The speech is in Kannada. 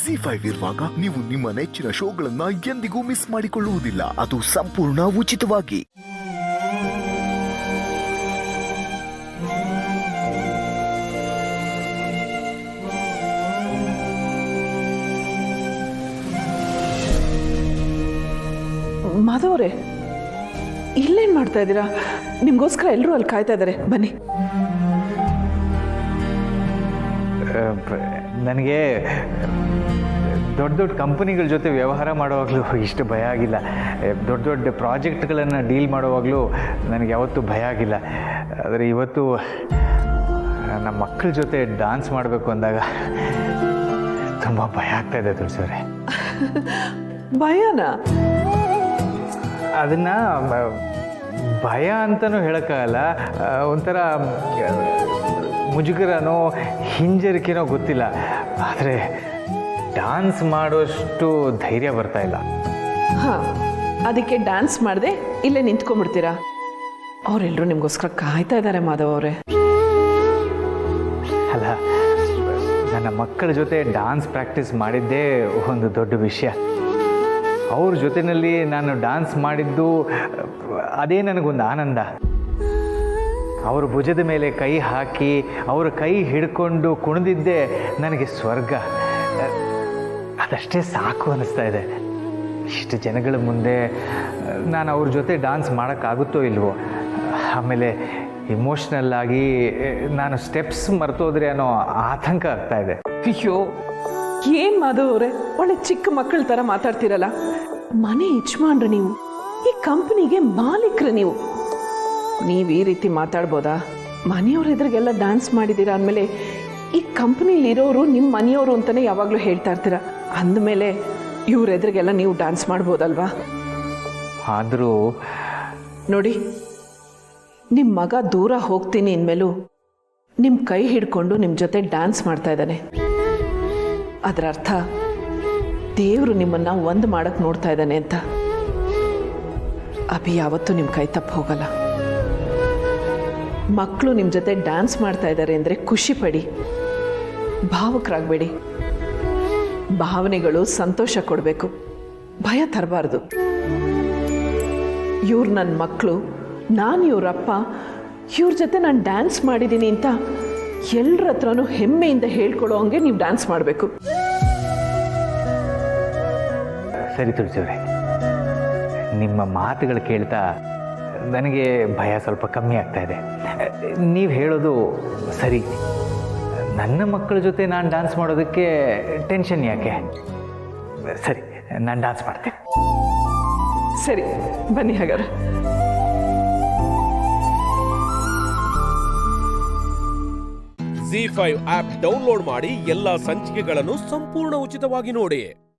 ಜಿ5 ಇರುವಾಗ ನೀವು ನಿಮ್ಮ ನೆಚ್ಚಿನ ಶೋಗಳನ್ನ ಎಂದಿಗೂ ಮಿಸ್ ಮಾಡಿಕೊಳ್ಳುವುದಿಲ್ಲ. ಅದು ಸಂಪೂರ್ಣ ಉಚಿತವಾಗಿ. ಮಾಧವರೇ, ಇಲ್ಲೇನು ಮಾಡ್ತಾ ಇದ್ದೀರಾ? ನಿಮಗೋಸ್ಕರ ಎಲ್ಲರೂ ಅಲ್ಲಿ ಕಾಯ್ತಾ ಇದ್ದಾರೆ, ಬನ್ನಿ. ನನಗೆ ದೊಡ್ಡ ದೊಡ್ಡ ಕಂಪನಿಗಳ ಜೊತೆ ವ್ಯವಹಾರ ಮಾಡುವಾಗಲೂ ಇಷ್ಟು ಭಯ ಆಗಿಲ್ಲ. ದೊಡ್ಡ ದೊಡ್ಡ ಪ್ರಾಜೆಕ್ಟ್ಗಳನ್ನು ಡೀಲ್ ಮಾಡುವಾಗಲೂ ನನಗೆ ಯಾವತ್ತೂ ಭಯ ಆಗಿಲ್ಲ. ಆದರೆ ಇವತ್ತು ನಮ್ಮ ಮಕ್ಕಳ ಜೊತೆ ಡ್ಯಾನ್ಸ್ ಮಾಡಬೇಕು ಅಂದಾಗ ತುಂಬ ಭಯ ಆಗ್ತಾಯಿದೆ ತುಳಸಿಯವರೇ. ಭಯನಾ? ಅದನ್ನು ಭಯ ಅಂತಲೂ ಹೇಳೋಕ್ಕಾಗಲ್ಲ, ಒಂಥರ ಮುಜುಗರನೋ ಹಿಂಜರಿಕೆನೋ ಗೊತ್ತಿಲ್ಲ. ಆದರೆ ಡ್ಯಾನ್ಸ್ ಮಾಡೋಷ್ಟು ಧೈರ್ಯ ಬರ್ತಾ ಇಲ್ಲ. ಹಾಂ, ಅದಕ್ಕೆ ಡ್ಯಾನ್ಸ್ ಮಾಡದೆ ಇಲ್ಲೇ ನಿಂತ್ಕೊಂಡ್ಬಿಡ್ತೀರಾ? ಅವರೆಲ್ಲರೂ ನಿಮಗೋಸ್ಕರ ಕಾಯ್ತಾ ಇದ್ದಾರೆ ಮಾಧವ್ ಅವರೇ. ಅಲ್ಲ, ನನ್ನ ಮಕ್ಕಳ ಜೊತೆ ಡ್ಯಾನ್ಸ್ ಪ್ರಾಕ್ಟೀಸ್ ಮಾಡಿದ್ದೇ ಒಂದು ದೊಡ್ಡ ವಿಷಯ. ಅವ್ರ ಜೊತೆಯಲ್ಲಿ ನಾನು ಡ್ಯಾನ್ಸ್ ಮಾಡಿದ್ದು ಅದೇ ನನಗೊಂದು ಆನಂದ. ಅವ್ರ ಭುಜದ ಮೇಲೆ ಕೈ ಹಾಕಿ ಅವರ ಕೈ ಹಿಡ್ಕೊಂಡು ಕುಣಿದಿದ್ದೇ ನನಗೆ ಸ್ವರ್ಗ. ಅದಷ್ಟೇ ಸಾಕು ಅನ್ನಿಸ್ತಾ ಇದೆ. ಇಷ್ಟು ಜನಗಳ ಮುಂದೆ ನಾನು ಅವ್ರ ಜೊತೆ ಡ್ಯಾನ್ಸ್ ಮಾಡೋಕ್ಕಾಗುತ್ತೋ ಇಲ್ವೋ, ಆಮೇಲೆ ಇಮೋಷ್ನಲ್ ಆಗಿ ನಾನು ಸ್ಟೆಪ್ಸ್ ಮರ್ತೋದ್ರೆ ಅನ್ನೋ ಆತಂಕ ಆಗ್ತಾ ಇದೆ. ಅಯ್ಯೋ, ಏನು ಮಾಧವ್ ಅವರೇ, ಒಳ್ಳೆ ಚಿಕ್ಕ ಮಕ್ಕಳ ಥರ ಮಾತಾಡ್ತೀರಲ್ಲ. ಮನೆ ಯಜಮಾನ್ರು ನೀವು, ಈ ಕಂಪ್ನಿಗೆ ಮಾಲೀಕರು ನೀವು. ನೀವು ಈ ರೀತಿ ಮಾತಾಡ್ಬೋದಾ? ಮನೆಯವ್ರ ಎದುರಿಗೆಲ್ಲ ಡ್ಯಾನ್ಸ್ ಮಾಡಿದ್ದೀರಾ ಅಂದಮೇಲೆ ಈ ಕಂಪ್ನಿಲಿರೋರು ನಿಮ್ಮ ಮನೆಯವರು ಅಂತಲೇ ಯಾವಾಗಲೂ ಹೇಳ್ತಾ ಇರ್ತೀರ. ಅಂದಮೇಲೆ ಇವ್ರ ಎದುರಿಗೆಲ್ಲ ನೀವು ಡ್ಯಾನ್ಸ್ ಮಾಡ್ಬೋದಲ್ವಾ? ಆದರೂ ನೋಡಿ, ನಿಮ್ಮ ಮಗ ದೂರ ಹೋಗ್ತೀನಿ ಅಂದಮೇಲೂ ನಿಮ್ಮ ಕೈ ಹಿಡ್ಕೊಂಡು ನಿಮ್ಮ ಜೊತೆ ಡ್ಯಾನ್ಸ್ ಮಾಡ್ತಾ ಇದ್ದಾನೆ. ಅದರ ಅರ್ಥ ದೇವರು ನಿಮ್ಮನ್ನು ಒಂದು ಮಾಡಕ್ಕೆ ನೋಡ್ತಾ ಇದ್ದಾನೆ ಅಂತ. ಅಭಿ ಯಾವತ್ತೂ ನಿಮ್ಮ ಕೈ ತಪ್ಪು ಹೋಗಲ್ಲ. ಮಕ್ಕಳು ನಿಮ್ಮ ಜೊತೆ ಡ್ಯಾನ್ಸ್ ಮಾಡ್ತಾ ಇದ್ದಾರೆ ಅಂದರೆ ಖುಷಿ ಪಡಿ, ಭಾವುಕರಾಗಬೇಡಿ. ಭಾವನೆಗಳು ಸಂತೋಷ ಕೊಡಬೇಕು, ಭಯ ತರಬಾರ್ದು. ಇವ್ರು ನನ್ನ ಮಕ್ಕಳು, ನಾನು ಇವರಪ್ಪ, ಇವ್ರ ಜೊತೆ ನಾನು ಡ್ಯಾನ್ಸ್ ಮಾಡಿದ್ದೀನಿ ಅಂತ ಎಲ್ಲರ ಹತ್ರನೂ ಹೆಮ್ಮೆಯಿಂದ ಹೇಳ್ಕೊಳ್ಳೋ ಹಂಗೆ ನೀವು ಡ್ಯಾನ್ಸ್ ಮಾಡಬೇಕು. ಸರಿ ತುಳಸಿಯವರೇ, ನಿಮ್ಮ ಮಾತುಗಳು ಕೇಳ್ತಾ ನನಗೆ ಭಯ ಸ್ವಲ್ಪ ಕಮ್ಮಿ ಆಗ್ತಾ ಇದೆ. ನೀವು ಹೇಳೋದು ಸರಿ. ನನ್ನ ಮಕ್ಕಳ ಜೊತೆ ನಾನು ಡ್ಯಾನ್ಸ್ ಮಾಡೋದಕ್ಕೆ ಟೆನ್ಷನ್ ಯಾಕೆ? ಸರಿ, ನಾನು ಡ್ಯಾನ್ಸ್ ಮಾಡ್ತೀನಿ. ಸರಿ, ಬನ್ನಿ ಹಾಗಾದ್ರೆ. ಜಿ5 ಆಪ್ ಡೌನ್ಲೋಡ್ ಮಾಡಿ ಎಲ್ಲಾ ಸಂಚಿಕೆಗಳನ್ನು ಸಂಪೂರ್ಣ ಉಚಿತವಾಗಿ ನೋಡಿ.